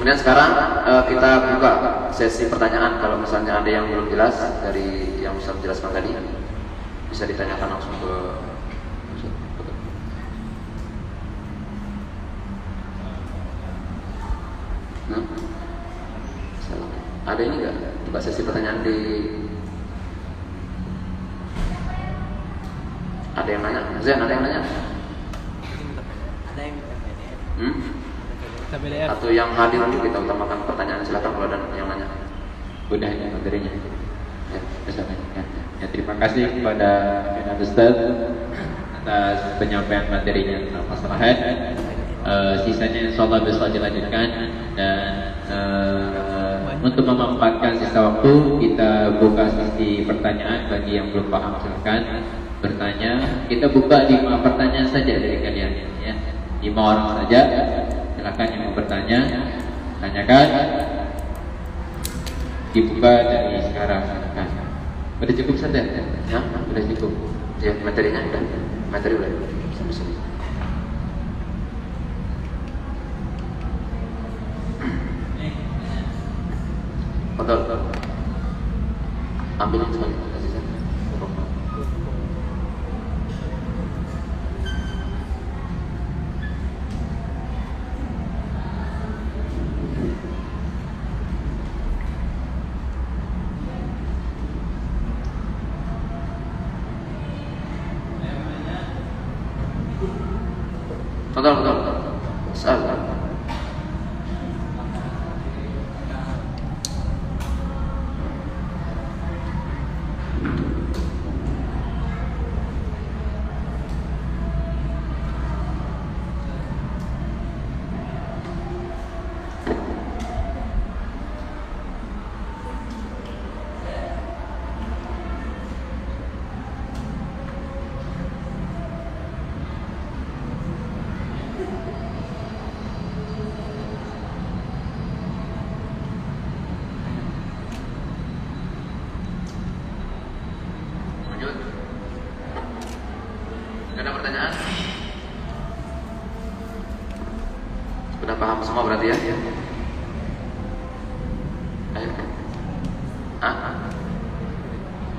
Kemudian sekarang kita buka sesi pertanyaan. Kalau misalnya ada yang belum jelas dari yang bisa menjelaskan tadi, bisa ditanyakan langsung ke ada ini nggak? Buka sesi pertanyaan di ada yang nanya? Zen, ada yang nanya? Ada yang Atau yang hadir dulu kita utamakan pertanyaan, silakan kalau ada yang nanya. Udah ini materinya. Ya, ya, terima kasih kepada Pak Ustaz atas penyampaian materinya tentang masalah haid. Sisanya insyaallah bisa dilanjutkan dan untuk memanfaatkan sisa waktu kita buka sesi pertanyaan bagi yang belum paham silakan bertanya. Kita buka 5 pertanyaan saja dari kalian ya. 5 orang saja. Silakan yang mau bertanya, tanyakan. Dibuka dari sekarang. Silakan. Sudah cukup saja? Ya, sudah cukup. Ya, materinya sudah. Materi sudah. Sampai sini. Betul. Ambil sekali. Kasih saya. Betul. Salah. Ada pertanyaan? Sudah paham semua berarti ya? Ayo.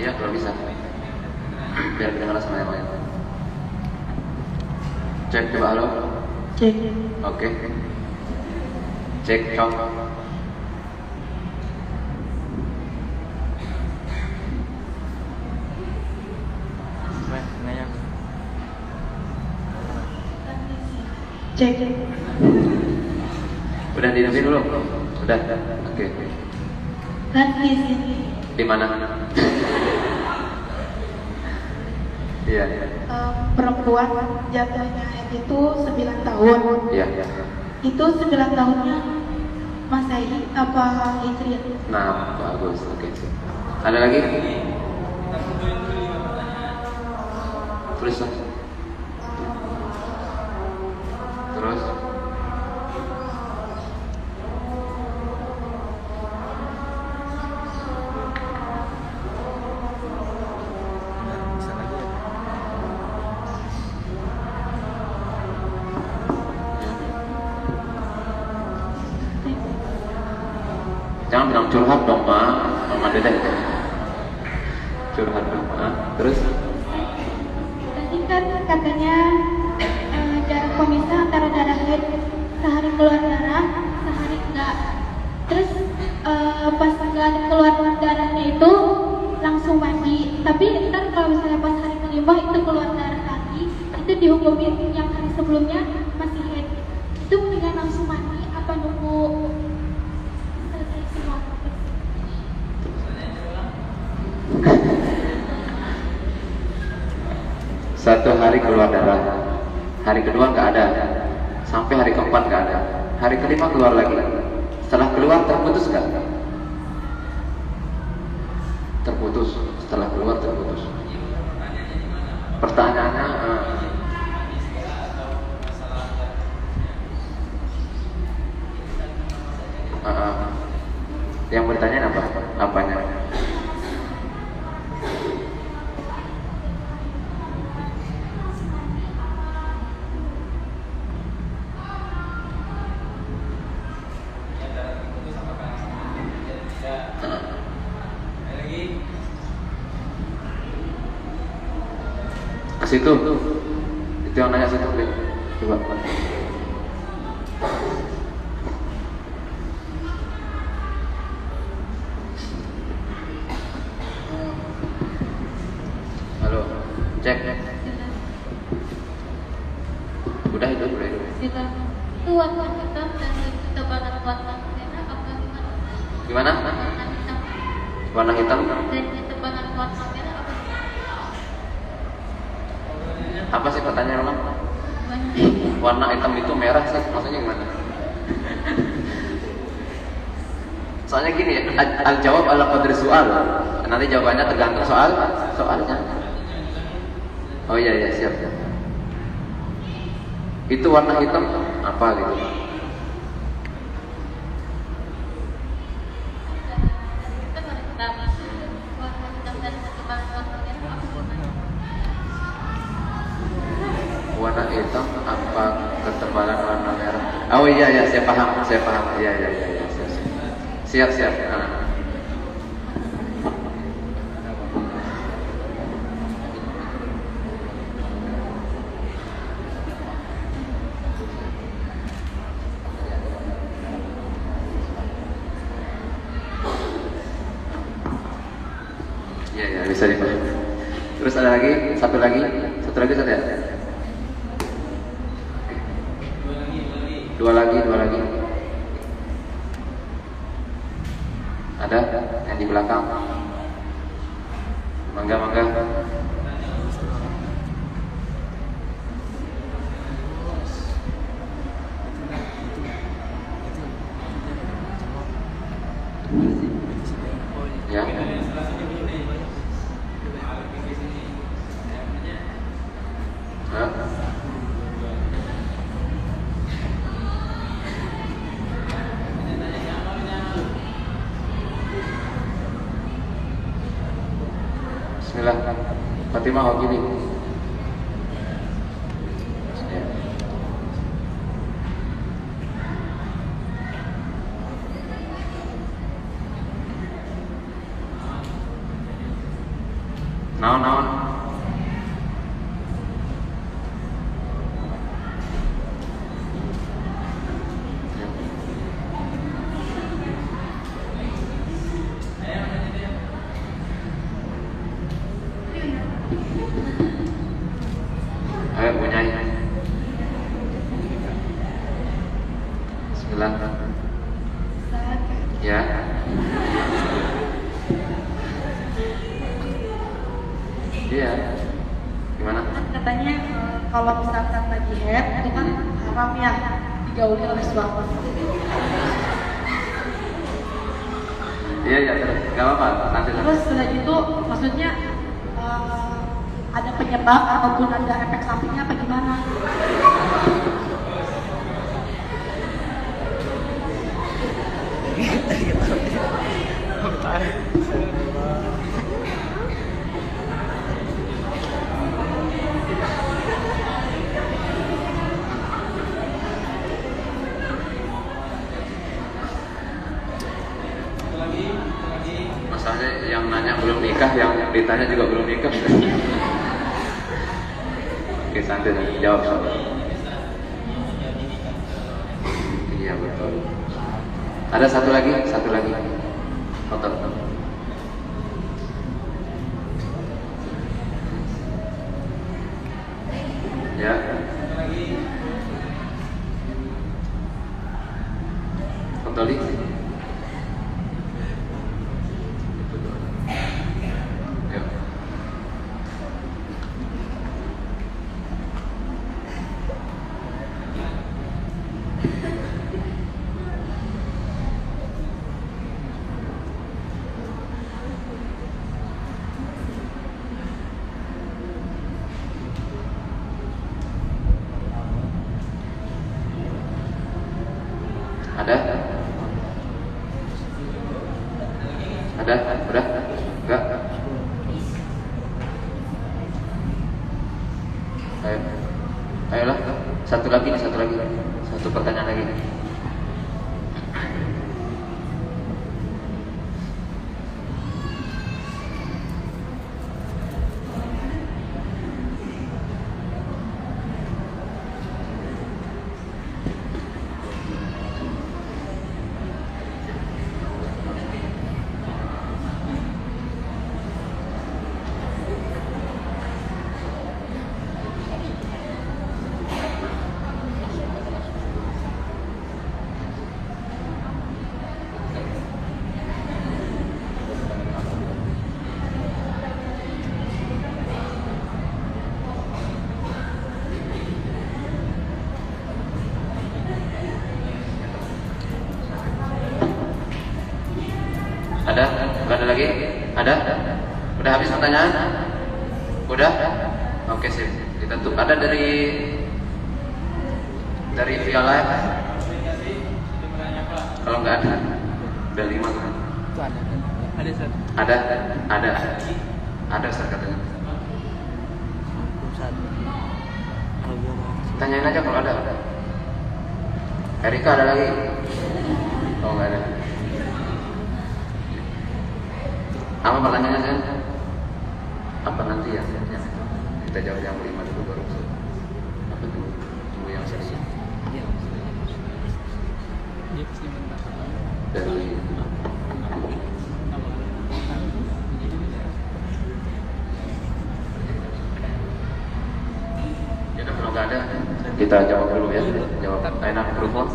Iya kalau bisa. Biar kedengaran sama yang lain. Cek coba halo. Cek. Oke. Cek cok. Cek. Udah didengerin dulu? Udah. Oke. Kan di sini Di mana? Iya. perempuan jatuhnya itu 9 tahun. Iya. Itu 9 tahunnya Masehi apa Hijriah? Nah, bagus. Oke. Ada lagi? Tulis lah. Terus? Jangan bilang curhat dong, Mama Dedek. Curhat dong, Terus? Tadi kan katanya jarak pemisah antara darah haid, sehari keluar darah, sehari enggak. Terus pas enggak keluar darahnya itu langsung mandi. Tapi ntar kalau misalnya pas hari kelima itu keluar darah lagi, itu dihukumin yang hari sebelumnya masih haid. Itu mendingan langsung mandi apa nunggu selesai semua? Satu hari keluar darah, hari kedua nggak ada, sampai hari keempat nggak ada, hari kelima keluar lagi. Setelah keluar terputus nggak? Terputus. Setelah keluar terputus. Pertanyaannya, yang bertanya apa? Apanya? situ. Itu yang nanya situ, Bli. Coba. Halo, cek. Udah itu. Kita itu warna hitam dan tebalan warna merah apa gimana? Gimana? Warna hitam Warna hitam. dan tebalan warna merah apa gimana? Apa sih pertanyaan orang? Gimana? Warna hitam itu merah sih, maksudnya gimana? Soalnya gini, al-jawab ala qadri soal. Nanti jawabannya tergantung soalnya. Oh iya siap. Itu warna hitam apa gitu? Warna hitam apa ketebalan warna merah? Oh iya saya paham. Iya siap. Nah. Iya bisa dipahami. Terus ada lagi, satu lagi ya? Dua lagi. Ada yang di belakang. Mangga. Ya. Hah? Bismillah. Fatimah mau gini. Naon. Ayo bunyi. Bismillah. Ya. Iya. Gimana? Katanya kalau misalkan lagi head itu kan haram ya digauli oleh suami. Iya terus. Gak apa-apa. Nanti. Terus sudah gitu maksudnya ada penyebab ataupun ada efek sampingnya apa gimana? Masalahnya yang nanya belum nikah, yang ditanya juga belum nikah. Oke, santai jawab soal. Iya betul. Ada satu lagi. Foto. Ya. Foto lagi. Ada? Udah? Enggak? Ayolah, satu lagi. Satu pertanyaan lagi. Ada? Udah habis pertanyaan? Udah? Oke sip. Ditentu. Ada dari via live? Kalau nggak ada, udah 5 kan? Itu ada Ustaz. Ada Ustaz katanya. Ustaz. Kalau gua mau Tanyain aja kalau ada. Erika ada lagi? Oh nggak ada. Apa pertanyaannya? Apa nanti ya? Kita jawab yang 5 dulu baru. Apa dulu? Tunggu yang sesi. dia pasti minta Dari ya kalau nggak ada, kita jawab dulu ya. Jawab. Enak mikrofon.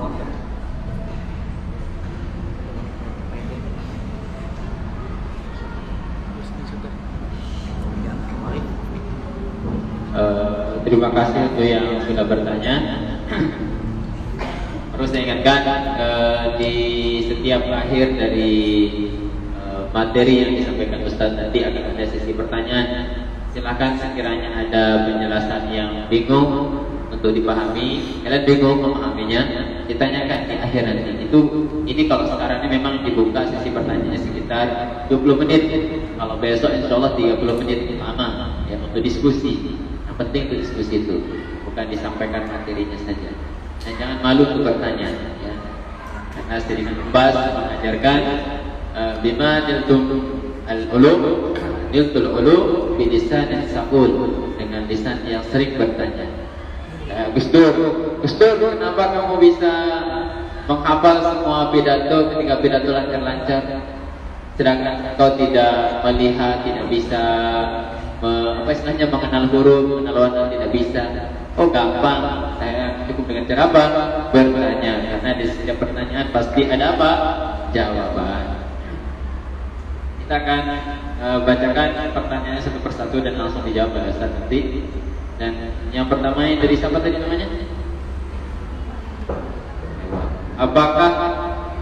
Terima kasih untuk yang sudah bertanya. Terus saya ingatkan di setiap akhir dari materi yang disampaikan Ustadz nanti akan ada sesi pertanyaan. Silakan sekiranya ada penjelasan yang bingung untuk dipahami, kalian bingung memahaminya, ditanyakan di akhir nanti. Ini kalau sekarang ini memang dibuka sesi pertanyaannya sekitar 20 menit. Kalau besok insya Allah 30 menit lama ya untuk diskusi. Yang penting untuk diskusi itu, bukan disampaikan materinya saja. Dan jangan malu untuk bertanya ya. Karena sedikit membahas mengajarkan bima niltum al-ulum niltul ulum bilisan yang sahul, dengan lisan yang sering bertanya. Gus Dur, kenapa kamu bisa menghafal semua pidato ketika pidato lancar-lancar, sedangkan kau tidak melihat, tidak bisa mengenal huruf, mengenal warna, tidak bisa? Oh gampang, saya cukup dengan cara apa? Bertanya, karena di setiap pertanyaan pasti ada apa? Jawaban. Kita akan bacakan pertanyaannya satu persatu dan langsung dijawab oleh Ustaz nanti. Dan yang pertama ini dari siapa tadi namanya? Apakah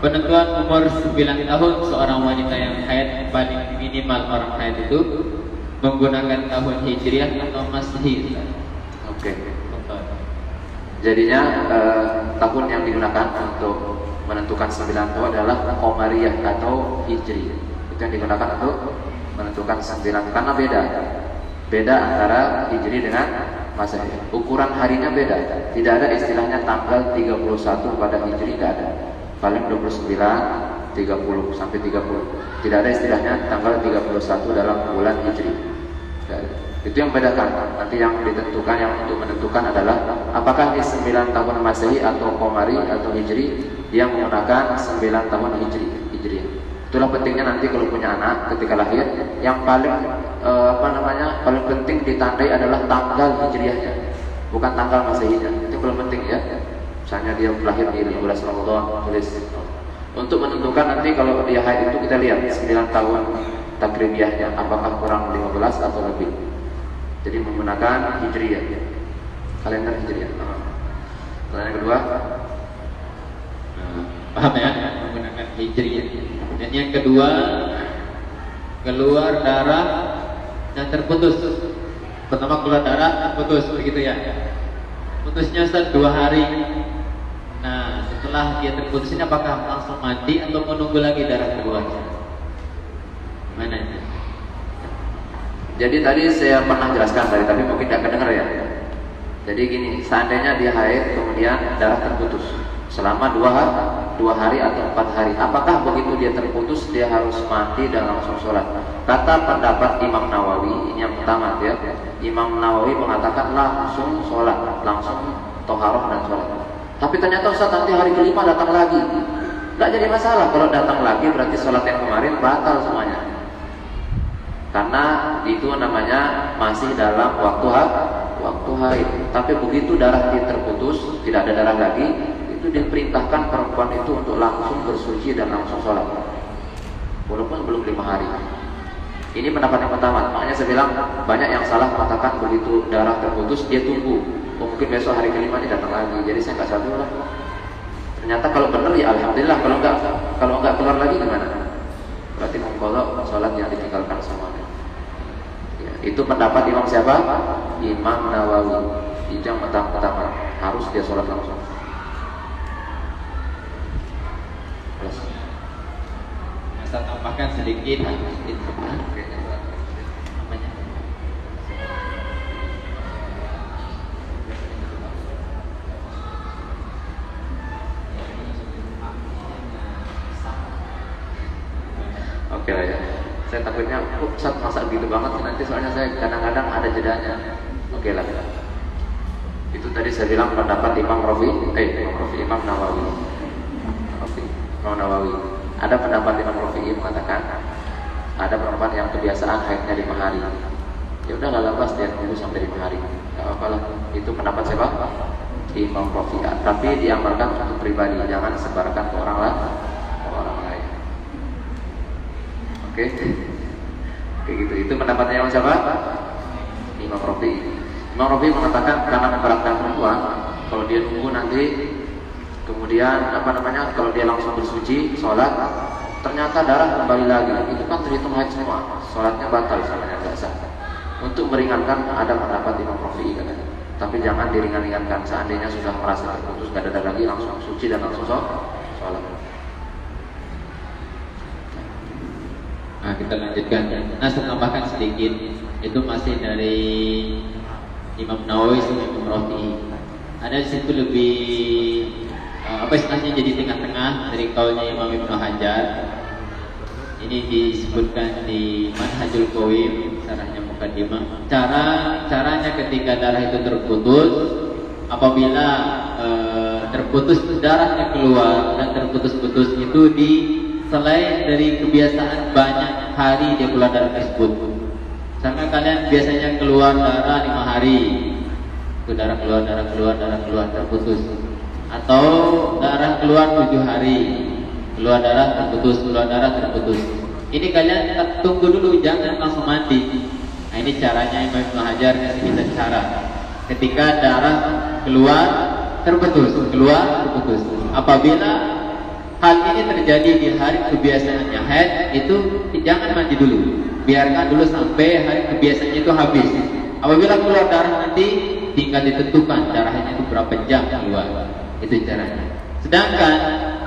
penentuan umur 9 tahun seorang wanita yang haid paling minimal orang haid itu menggunakan tahun Hijriah atau Masehi? Oke. Jadinya tahun yang digunakan untuk menentukan 9 itu adalah Qamariyah atau Hijri. Itu yang digunakan untuk menentukan 9 karena beda antara Hijri dengan Masehi. Ukuran harinya beda. Tidak ada istilahnya tanggal 31 pada Hijri, tidak ada. Paling 29, 30 sampai 30. Tidak ada istilahnya tanggal 31 dalam bulan Hijri. Itu yang bedakan. Nanti yang ditentukan, yang untuk menentukan adalah apakah di 9 tahun Masehi atau Qamari atau Hijri yang menggunakan 9 tahun Hijri. Itulah pentingnya nanti kalau punya anak ketika lahir, yang paling paling penting ditandai adalah tanggal Hijriahnya, bukan tanggal Masehinya. Itu paling penting ya. Misalnya dia lahir di 15 Ramadan, tulis. Untuk menentukan nanti kalau dia haid itu kita lihat 9 tahun takribiyahnya apakah kurang 15 atau lebih. Jadi menggunakan Hijriyah, kalender Hijriyah. Pertanyaan kedua, paham ya? Menggunakan Hijriyah. Dan yang kedua, keluar darah dan terputus. Pertama keluar darah terputus, begitu ya? Putusnya 2 hari. Nah, setelah dia terputus ini apakah langsung mandi atau menunggu lagi darah keluar? Mana ini? jadi tadi saya pernah jelaskan tadi, tapi mungkin tidak kedengar ya. Jadi gini, seandainya dia haid kemudian darah terputus selama 2 hari atau 4 hari, apakah begitu dia terputus dia harus mandi dan langsung sholat? Kata pendapat Imam Nawawi, ini yang pertama ya. Imam Nawawi mengatakan langsung sholat, langsung toharoh dan sholat. Tapi ternyata Ustaz nanti hari kelima datang lagi, nggak jadi masalah. Kalau datang lagi berarti sholat yang kemarin batal semuanya, karena itu namanya masih dalam waktu haid. Tapi begitu darah terputus, tidak ada darah lagi, itu diperintahkan perempuan itu untuk langsung bersuci dan langsung sholat, walaupun belum 5 hari. Ini pendapat yang pertama. Makanya saya bilang banyak yang salah mengatakan begitu darah terputus dia tunggu, mungkin besok hari kelima dia datang lagi. Jadi saya nggak satu lah. Ternyata kalau benar ya alhamdulillah, kalau nggak keluar lagi gimana? Berarti mengqadha sholat yang ditinggalkan Itu pendapat Imam siapa? Imam Nawawi. Itu yang pertama harus dia sholat langsung. Terus. Masa tambahkan sedikit. Oke lah ya. Saya takutnya Ustaz masa gitu banget nanti, soalnya saya kadang-kadang ada jedanya. Oke lah. Itu tadi saya bilang pendapat Imam Nawawi. Imam Nawawi. Ada pendapat Imam Rafi'i mengatakan ada pendapat yang kebiasaan haidnya 5 hari. Ya udah nggak lepas dia tunggu sampai 5 hari. Nggak apa-apa lah. Itu pendapat siapa? Imam Rafi'i. Tapi diamalkan untuk pribadi, jangan sebarkan ke orang lain. Oke, kayak gitu. Itu pendapatnya yang siapa? Imam Rafi'i. Imam Rafi'i mengatakan karena memberatkan perempuan, kalau dia nunggu nanti, kemudian kalau dia langsung bersuci, sholat, ternyata darah kembali lagi, itu kan terhitung haid semua, sholatnya batal, sholatnya nggak sah. Untuk meringankan ada pendapat Imam Rafi'i katanya. Tapi jangan diringan-ringankan. Seandainya sudah merasa terputus, nggak ada darah lagi, langsung suci dan langsung sholat. Nah, kita lanjutkan. Nah, saya tambahkan sedikit. Itu masih dari Imam Nawawi sama Imam Rafi'i. Ada di situ lebih istilahnya jadi tengah-tengah dari kaulnya Imam Ibnu Hajar. Ini disebutkan di Manhajul Qawim, sarahnya Muqaddimah. Caranya ketika darah itu terputus, apabila terputus darahnya keluar dan terputus-putus itu selain dari kebiasaan banyak hari dia keluar darah tersebut. Karena kalian biasanya keluar darah 5 hari, itu darah keluar terputus. Atau darah keluar 7 hari, keluar darah terputus. Ini kalian tunggu dulu, jangan langsung mandi. Nah, ini caranya Imam Ibnu Hajar kasih kita cara. Ketika darah keluar terputus. Apabila hal ini terjadi di hari kebiasaannya haid, itu jangan mandi dulu. Biarkan dulu sampai hari kebiasaannya itu habis. Apabila keluar darah nanti tinggal ditentukan darahnya itu berapa jam keluar. Itu caranya. Sedangkan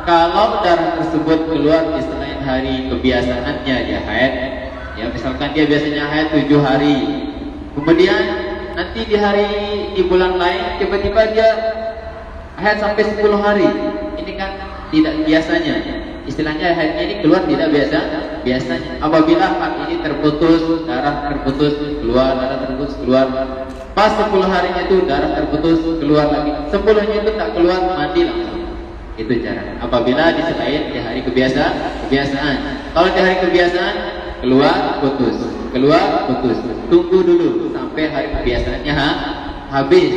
kalau darah tersebut keluar di selain hari kebiasaannya dia haid, ya misalkan dia biasanya haid 7 hari. Kemudian nanti di bulan lain tiba-tiba dia haid sampai 10 hari. Ini kan tidak biasanya. Istilahnya haidnya ini keluar tidak biasanya. Apabila hal ini terputus, darah terputus, keluar, pas 10 harinya itu darah terputus, keluar lagi. 10-nya itu tak keluar, mandi langsung. Itu cara. Apabila di selain di hari kebiasaan. Kalau di hari kebiasaan keluar putus. Tunggu dulu sampai hari kebiasaannya habis.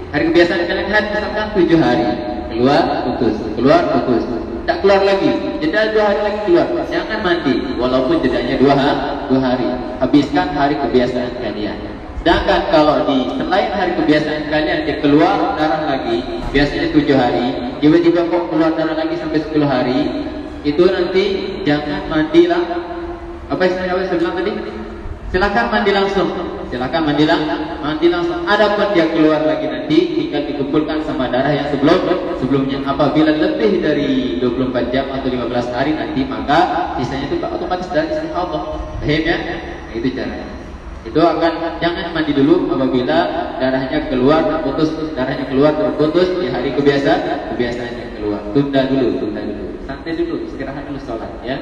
Hari kebiasaan kalian haid misalkan 7 hari. Keluar putus. Tak keluar lagi. Jeda 2 hari lagi keluar. Jangan mandi walaupun jedanya 2 hari. Habiskan hari kebiasaan kalian. Sedangkan kalau di selain hari kebiasaan kalian dia keluar darah lagi, biasanya 7 hari, tiba-tiba kok keluar darah lagi sampai 10 hari, itu nanti jangan mandilah. Apa istilahnya saya bilang tadi? Silakan mandi langsung. Adapun dia keluar lagi nanti tinggal dikumpulkan sama darah yang sebelumnya. Apabila lebih dari 24 jam atau 15 hari nanti, maka sisanya itu otomatis dari sisi Allah. Paham ya? Nah, itu caranya. Itu akan jangan mandi dulu apabila darahnya keluar terputus di hari kebiasaannya keluar. Tunda dulu, santai dulu, istirahat dulu sholat ya.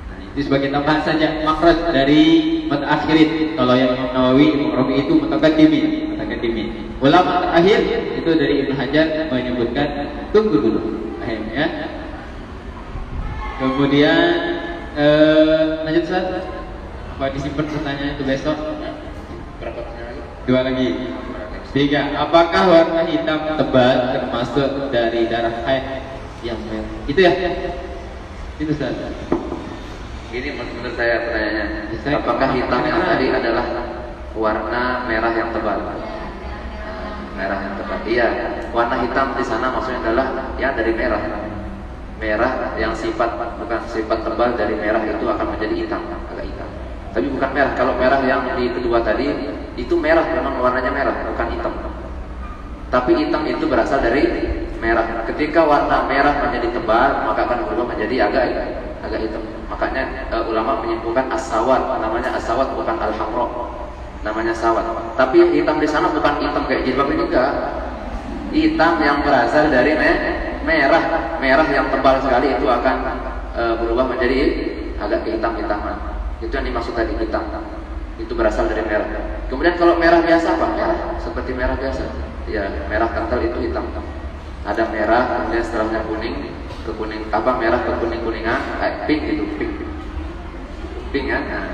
Nah, itu sebagai tambahan saja makhraj dari mutaakhirin. Kalau yang Imam Nawawi, Imam Rafi'i itu mutaqaddimin. Ulama terakhir itu dari Ibnu Hajar menyebutkan tunggu dulu. Paham ya? Kemudian lanjut saja. Apa disimpan pertanyaan itu besok? Berapa pertanyaan2 lagi. lagi? 3. Apakah warna hitam tebal termasuk dari darah haid yang merah? Itu ya? Itu saja. Ini menurut saya pertanyaannya. Apakah hitam yang tadi adalah warna merah yang tebal? Merah yang tebal. Iya. Warna hitam di sana maksudnya adalah ya dari merah. Merah yang bukan sifat tebal dari merah itu akan menjadi hitam, agak hitam. Tapi bukan merah. Kalau merah yang di kedua tadi itu merah, memang warnanya merah, bukan hitam. Tapi hitam itu berasal dari merah. Ketika warna merah menjadi tebal, maka akan berubah menjadi agak hitam. Makanya ulama menyimpulkan as-sawad, namanya as-sawad bukan al-hamra. Namanya sawad. Tapi hitam di sana bukan hitam kayak jilbab ini, enggak. Hitam yang berasal dari merah. Merah yang tebal sekali itu akan berubah menjadi agak kehitam-hitaman. Itu yang dimaksud tadi hitam. Itu berasal dari merah. Kemudian kalau merah biasa apa? Merah seperti merah biasa. Ya, merah kental itu hitam. Ada merah, kemudian setelahnya kuning, ke kuning apa merah ke kuning-kuningan, pink itu pink. Pink kan? Nah.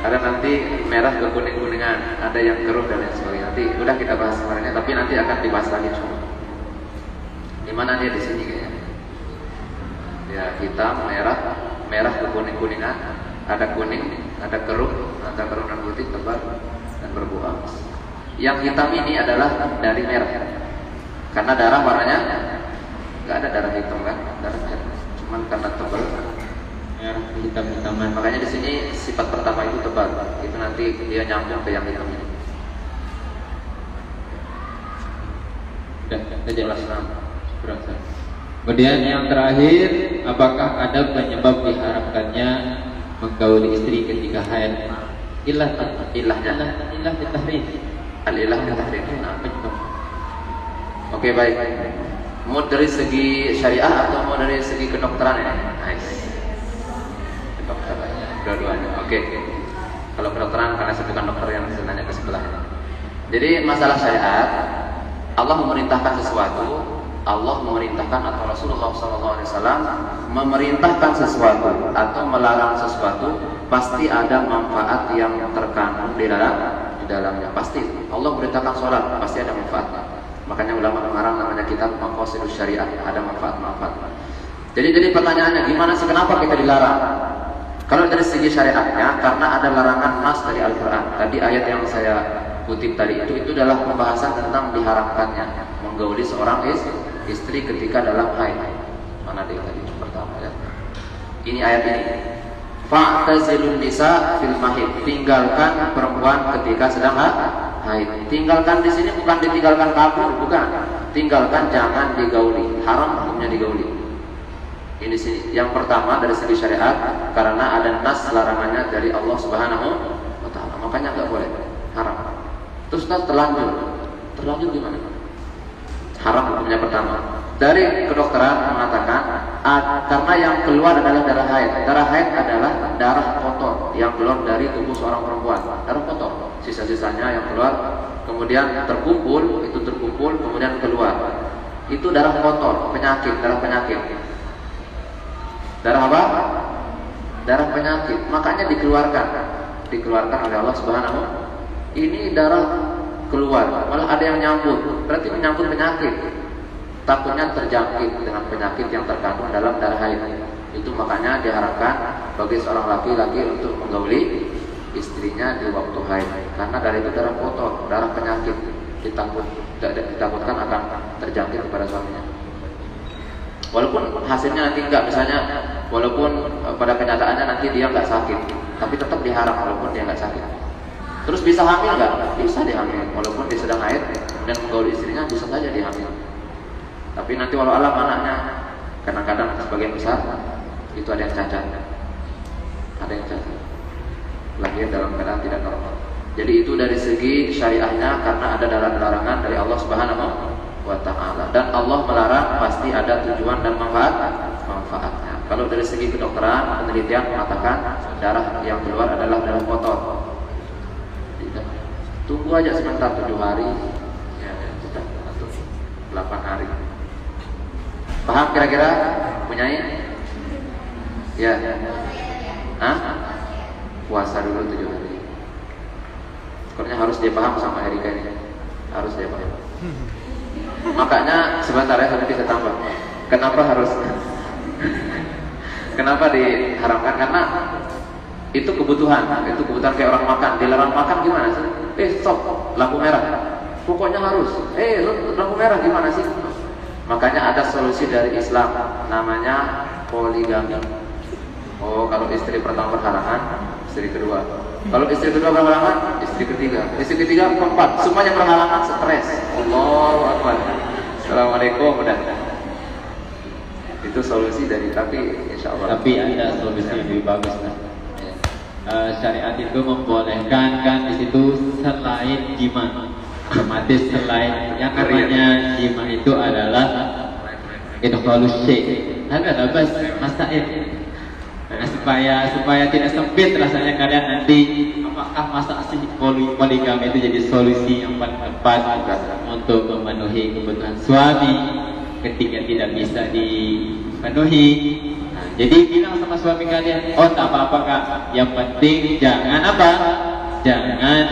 Ada nanti merah ke kuning-kuningan, ada yang keruh dan lain sebagainya. Nanti udah kita bahas kemarinnya, tapi nanti akan dibahas lagi semua. Di mana dia di sini kayaknya? Ya, hitam, merah ke kuning-kuningan, ada kuning, ada keruh dan putih, tebal dan berbuah. Yang hitam ini adalah dari merah, karena darah warnanya nggak ada darah hitam kan, darah merah, cuman karena tebal merah hitam-hitaman. Makanya di sini sifat pertama itu tebal, itu nanti dia nyambung ke yang hitam ini. Sudah jelas berasa. Kemudian yang terakhir, apakah ada penyebab diharamkannya menggauli istri ketika haid? Ilahnya tahrim. Al-ilah tahrim. Oke, baik. Mau dari segi syariah atau mau dari segi kedokteran ini? Nice. Kedokteran. Dua-duanya. Oke. Kalau kedokteran karena saya bukan dokter yang saya nanya ke sebelahnya. Jadi masalah syariat, Allah memerintahkan sesuatu. Allah memerintahkan atau Rasulullah SAW memerintahkan sesuatu atau melarang sesuatu, pasti ada manfaat yang terkandung di dalamnya. Pasti Allah memerintahkan sholat, pasti ada manfaat. Makanya ulama mengarang namanya kitab Maqasidus Syariah, ada manfaat-manfaat. Jadi pertanyaannya, gimana sih kenapa kita dilarang? Kalau dari segi syariatnya, karena ada larangan nas dari Al-Quran. Tadi ayat yang saya kutip tadi itu adalah pembahasan tentang diharamkannya menggauli seorang istri ketika dalam haid. Mana dia tadi pertama ya? Ini ayat ini. Fa'tazilun nisa fil mahid. Tinggalkan perempuan ketika sedang haid. Tinggalkan di sini bukan ditinggalkan kabur, bukan. Tinggalkan, jangan digauli. Haram hukumnya digauli. Ini sini. Yang pertama dari segi syariat, karena ada nas larangannya dari Allah Subhanahu wa taala. Makanya enggak boleh. Haram. Terus terlanjur gimana? Haram hukumnya pertama. Dari kedokteran mengatakan karena yang keluar adalah darah haid. Darah haid adalah darah kotor yang keluar dari tubuh seorang perempuan. Darah kotor, sisa-sisanya yang keluar, kemudian terkumpul, kemudian keluar. Itu darah kotor, darah penyakit. Darah apa? Darah penyakit. Makanya dikeluarkan oleh Allah Subhanahu. Ini darah keluar, malah ada yang nyambut, berarti menyambut penyakit. Takutnya terjangkit dengan penyakit yang terkandung dalam darah haid. Itu makanya diharapkan bagi seorang laki-laki untuk menggauli istrinya di waktu haid, karena dari itu darah kotor, darah penyakit, ditakutkan akan terjangkit kepada suaminya. Walaupun hasilnya nanti enggak, misalnya walaupun pada kenyataannya nanti dia enggak sakit, tapi tetap diharam walaupun dia enggak sakit. Terus bisa hamil nggak? Bisa dihamil, walaupun dia sedang haid dan menggauli istrinya bisa saja dihamil. Tapi nanti walau alam anaknya, kadang-kadang sebagian besar itu ada yang cacat, lahir dalam keadaan tidak normal. Jadi itu dari segi syariahnya, karena ada larangan dari Allah Subhanahu wa taala. Dan Allah melarang pasti ada tujuan dan manfaatnya. Kalau dari segi kedokteran, penelitian mengatakan darah yang keluar adalah darah kotor. Tunggu aja sebentar 7 hari, ya sudah, atau 8 hari. Paham kira-kira? Punyai? Ya. Hah? Puasa dulu 7 hari. Pokoknya harus dia paham sama Erika ini. Harus dia paham. Makanya sebentar ya, nanti saya tambah. Kenapa harus? Kenapa diharamkan? Karena itu kebutuhan kayak orang makan. Dilarang makan gimana sih? Stop, lampu merah. Pokoknya harus. Lampu merah gimana sih? Makanya ada solusi dari Islam, namanya poligami. Oh, kalau istri pertama berhalangan, istri kedua. Kalau istri kedua berhalangan, istri ketiga. Istri ketiga, keempat. Semuanya berhalangan, stres. Allahu Akbar. Assalamualaikum. Udah. Itu solusi dari tapi insya Allah. Tapi ada solusi yang lebih bagus kan? Syariat itu membolehkan kan di situ selain jima, otomatis selain yang namanya jima itu adalah idkhalus syai'. Ada bas masail. Nah, supaya tidak sempit rasanya kalian nanti, apakah masa sih poligami itu jadi solusi yang paling tepat untuk memenuhi kebutuhan suami ketika tidak bisa dipenuhi. Nah, jadi bilang sama suami kalian, oh tak apa-apa kak, yang penting jangan apa? Jangan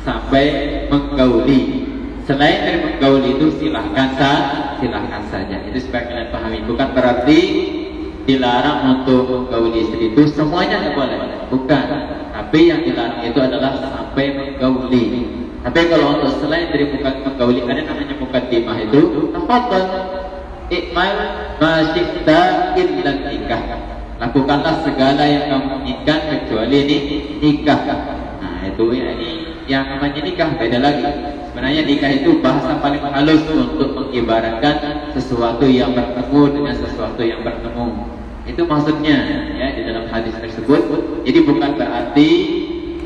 sampai menggauli. Selain dari menggauli itu silahkan saja. Itu supaya kalian pahami. Bukan berarti dilarang untuk menggauli istri itu semuanya nggak boleh. Bukan. Tapi yang dilarang itu adalah sampai menggauli. Tapi kalau untuk selain dari menggauli, ada namanya mukaddimah itu, tafadhal ikmal ma syi'ta illa nikah. Lakukanlah segala yang kamu inginkan kecuali ini nikah. Nah, itu ya, ini yang namanya nikah beda lagi. Sebenarnya nikah itu bahasa paling halus untuk mengibaratkan sesuatu yang bertemu dengan sesuatu yang bertemu. Itu maksudnya ya di dalam hadis tersebut. Jadi bukan berarti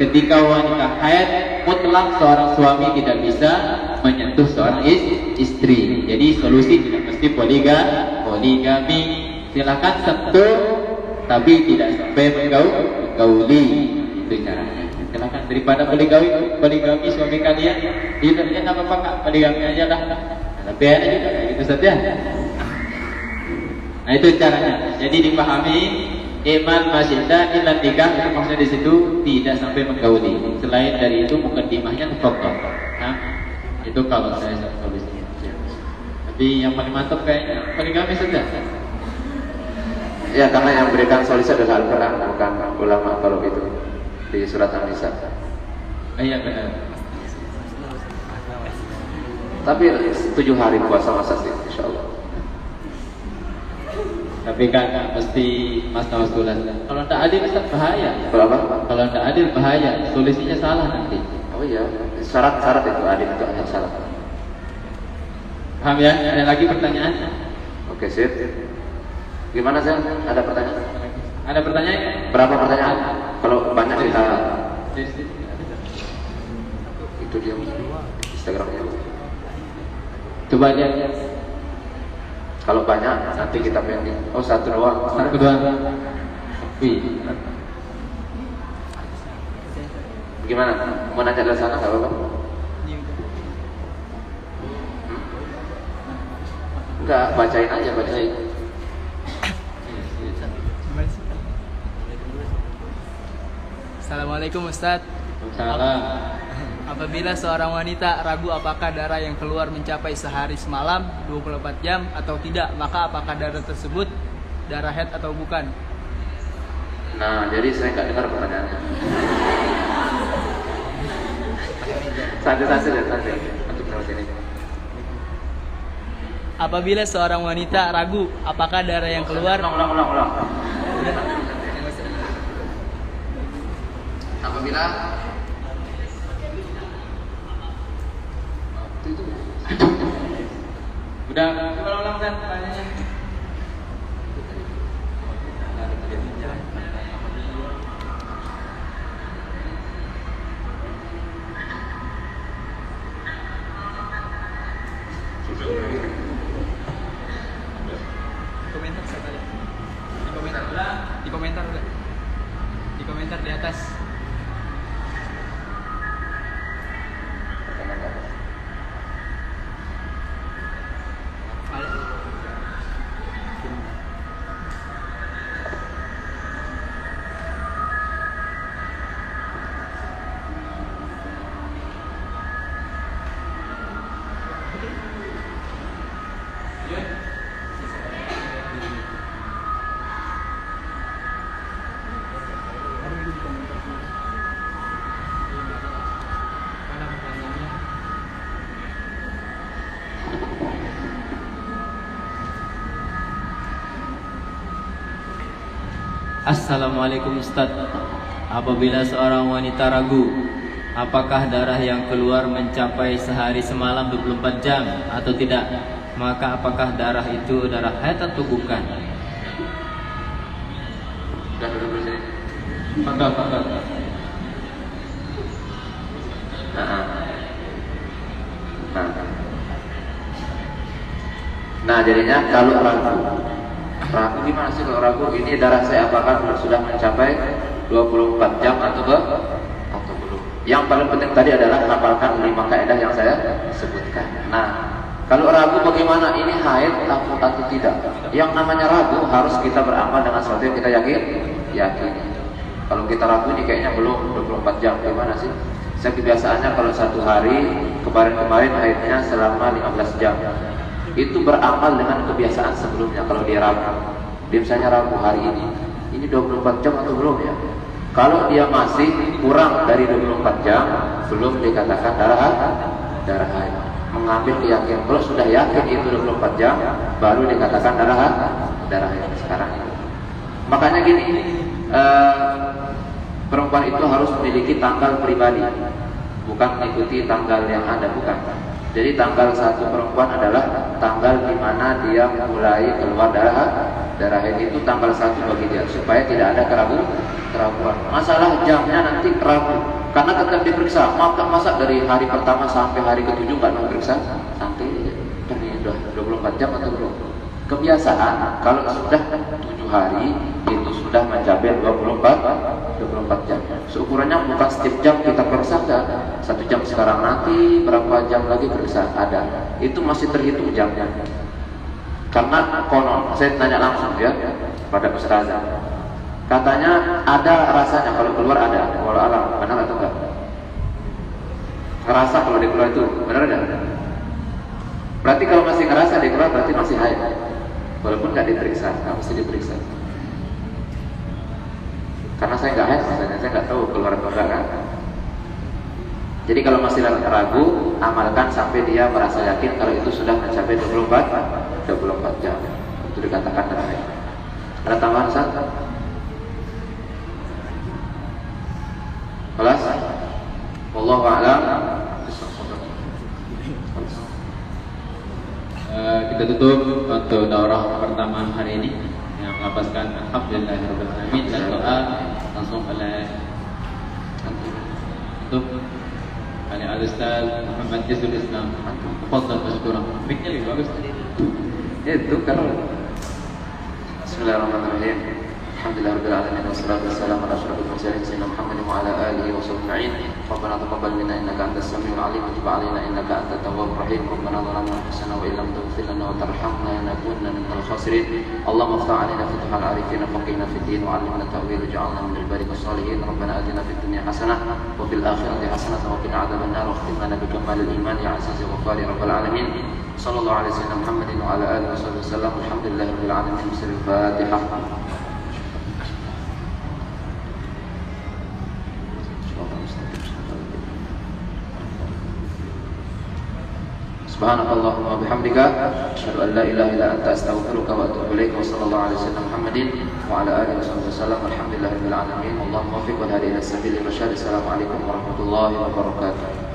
ketika wanita haid mutlak seorang suami tidak bisa menyentuh seorang istri. Jadi solusi tidak mesti poligami. Silakan sentuh tapi tidak sampai menggauli. Itu caranya. Silakan daripada poligami suami kalian, tidak apa-apa kak, poligami aja lah. Tapi ada juga kayak gitu saja. Nah itu caranya. Jadi dipahami iman masyidda illa nikah, itu maksudnya di situ tidak sampai menggauli. Selain dari itu mukadimahnya tafadhal. Nah, itu kalau saya solusinya. Tapi yang paling mantap kayaknya poligami saja. Ya, karena yang berikan solusi adalah Al-Quran, bukan ulama kalau gitu di surat An-Nisa. Iya benar. Tapi 7 hari puasa masa sih, insya Allah. Tapi kan mesti mas tawasulan. Kalau tidak adil Ustaz bahaya. Berapa? Kalau tidak adil bahaya, solusinya salah nanti. Oh iya, syarat itu adil itu hanya salah. Paham ya? Ada lagi pertanyaan? Oke, sip. Gimana sih? Ada pertanyaan? Ada pertanyaan? Berapa pertanyaan? Kalau banyak kita itu dia Instagramnya. Coba lihat. Kalau banyak nanti kita pending. Oh, 1 doang. 1 doang. Wih. Gimana? Mau nanya dari sana nggak apa-apa? Enggak, bacain aja, bacain. Assalamualaikum Ustadz. Salam. Apabila seorang wanita ragu apakah darah yang keluar mencapai sehari semalam 24 jam atau tidak, maka apakah darah tersebut darah haid atau bukan? Nah, jadi saya nggak dengar pertanyaannya. Santai. Untuk sini. Apabila seorang wanita ragu apakah darah yang keluar Ulang. Apabila Udah, coba ulang kan pertanyaannya. komentar saya tanya. Di komentar di atas. Assalamualaikum Ustaz. Apabila seorang wanita ragu apakah darah yang keluar mencapai sehari semalam 24 jam atau tidak, maka apakah darah itu darah haid atau bukan? Sudah duduk di sini. Maka Nah, jadinya kalau ragu gimana sih kalau ragu? Ini darah saya apakah sudah mencapai 24 jam atau belum? Yang paling penting tadi adalah hafalkan 5 kaidah yang saya sebutkan. Nah, kalau ragu bagaimana? Ini haid atau tidak? Yang namanya ragu harus kita beramal dengan sesuatu yang kita yakin. Kalau kita ragu ini kayaknya belum 24 jam, gimana sih? Saya kebiasaannya kalau satu hari, kemarin haidnya selama 15 jam. Itu beramal dengan kebiasaan sebelumnya. Kalau dia misalnya ragu hari ini 24 jam atau belum ya? Kalau dia masih kurang dari 24 jam, belum dikatakan darah haid. Mengambil keyakinan. Kalau sudah yakin itu 24 jam, baru dikatakan darah haid. Sekarang ini. Makanya gini, perempuan itu harus memiliki tanggal pribadi, bukan mengikuti tanggal yang ada, bukan. Jadi tanggal 1 perempuan adalah tanggal di mana dia mulai keluar darah haid, itu tanggal 1 bagi dia, supaya tidak ada keraguan. Masalah jamnya nanti ragu, karena tetap diperiksa. Masa dari hari pertama sampai hari ke-7 nggak diperiksa? Nanti ini udah 24 jam atau belum? Kebiasaan kalau sudah 7 hari itu sudah mencapai 24 jam. Seukurannya bukan setiap jam kita periksa, 1 jam sekarang, nanti berapa jam lagi periksa, ada. Itu masih terhitung jamnya. Karena konon, saya tanya langsung ya pada ustazah. Katanya ada rasanya kalau keluar, ada. Walau alam, benar atau enggak? Ngerasa kalau dia keluar itu, benar ada? Berarti kalau masih ngerasa dia keluar berarti masih haid. Walaupun nggak diperiksa, nggak mesti diperiksa. Karena saya nggak haid, misalnya saya nggak tahu keluar atau enggak kan. Jadi kalau masih ragu, amalkan sampai dia merasa yakin kalau itu sudah mencapai 24 jam. Itu dikatakan darah haid. Ada tambahan Ustaz? Kelas? Wallahu a'lam. Kita tutup untuk daurah pertama hari ini yang melapaskan alhamdulillahirabbil alamin dan doa langsung oleh untuk Al-Ustaz Muhammad Jazul Islam. Fadhal mashkuran. Miknya lebih bagus. Itu kalau Bismillahirrahmanirrahim. Alhamdulillahirabbil alamin wassalatu wassalamu ala asyrofil mursalin sayyidina Muhammadin wa ala alihi wa sahbihi ajma'in. Rabbana taqabbal minna innaka antas samiul alim wa tub 'alaina innaka antat tawwabur rahim. Rabbana zalamna anfusana wa illam taghfir lana wa tarhamna lanakunanna minal khasirin. Allahumma iftah 'alaina futuhal 'arifin wa faqihna fid din wa 'allimna ta'wil waj'alna minal barikas salihin. Rabbana atina fid dunya hasanah wa fil akhirati hasanah wa qina 'adzabannar wa khtim lana bi kamalil iman ya 'aziz ya ghaffar ya rabbal alamin. Sallallahu alaihi wasallam Muhammadin wa ala alihi wasallam. Alhamdulillahirabbil alamin. Al-Fatihah. Subhanakallahumma wa bihamdika asyhadu an la ilaha illa anta astaghfiruka wa atubu ilaik. Wa sallallahu alaihi wasallam Muhammadin wa ala alihi wasallam. Alhamdulillahirabbil alamin. Allahumma waffiq wal hadi ila sabilir rasyad. Assalamualaikum warahmatullahi wabarakatuh.